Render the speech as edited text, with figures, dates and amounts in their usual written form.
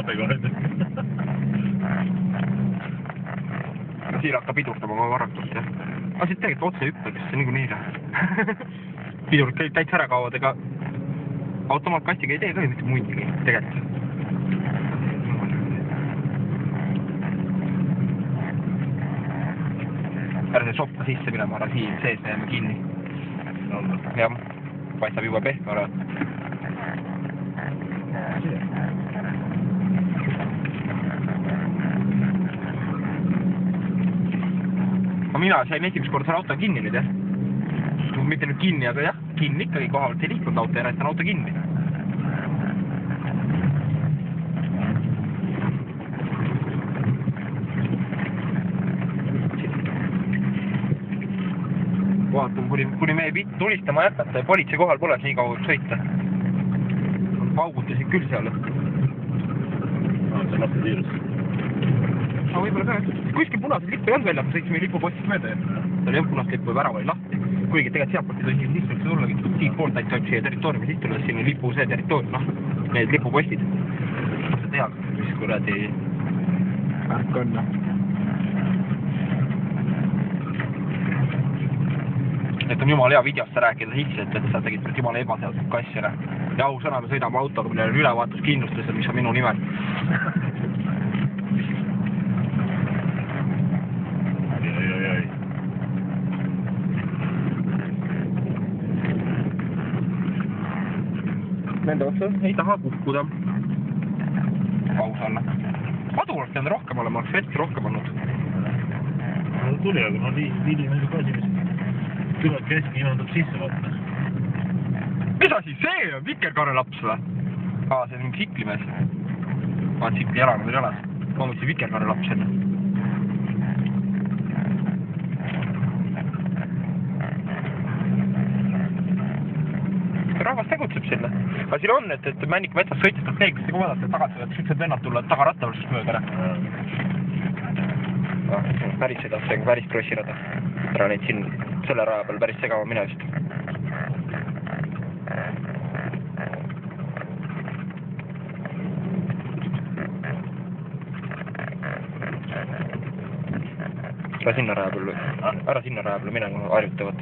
lahtega oled. Siin hakkab pidurdama oma varatust, jah. Aga siit tegelikult otse hüppad, sest see niikuinii ei lähe. Pidurid kõik täitsa ära kaovad, ega automaatkastiga ei tee ka ju mitte muidigi, tegelikult. Ära see soppa sisse minema, ära siin sees jääme kinni. Jah, paistab juba pehme olevat. Mina sain esimest korda selle auto kinni nüüd, jah. Mitte nüüd kinni, aga jah, kinni ikkagi kohavalt ei liikunud auto ja näitan auto kinni. Vaatan, kuni meie tulistama jätkata ja politsei kohal pole nii kaua sõita. Paugutasid küll seal. See on lahti tiirus. No võib-olla ka, kuskil punased lippu ei olnud välja, sõitsime lipupostist mööda ja seal ei olnud punast lippu ja värav oli lahti. Kuigi tegelikult sealtpoolt ei tohi sisse üldse tullagi, siit poolt ainult tohib siia territooriumi sisse tulla, siin on lipu see territoorium, noh, need lipupostid. Sa tead, mis kuradi värk on. Et on jumala hea videosse rääkida sisse, et sa tegid jumala ebaseaduslikku asja. Ja ausõna, me sõidame autoga, millel on ülevaatuskindlustus, mis on minu nimel. Nende otsa ei taha kukkuda. Aus olla. Madu oleks teada rohkem olema, oleks vetsi rohkem olnud. Tuli, aga no liidi on ka asi, mis tuleb keski inondab sisse vaata. Mis asi see on? Vikerkaarelaps või? Aa, see on mingi siklimees. Vaat sikli jalana veel jalas. Ma mõtlesin vikerkaarelaps enne. Rahvas tegutseb sinna. Aga siin on, et Männiku metsas sõitjatelt leegustega vaadata, et tagasi võtta siuksed vennad tulla tagarattavalsust mööda ära. Päris sõidab, see on päris krossirada. Ära neid siin selle raja peal päris segama mine vist. Ära sinna raja peal mine, kui harjutavad.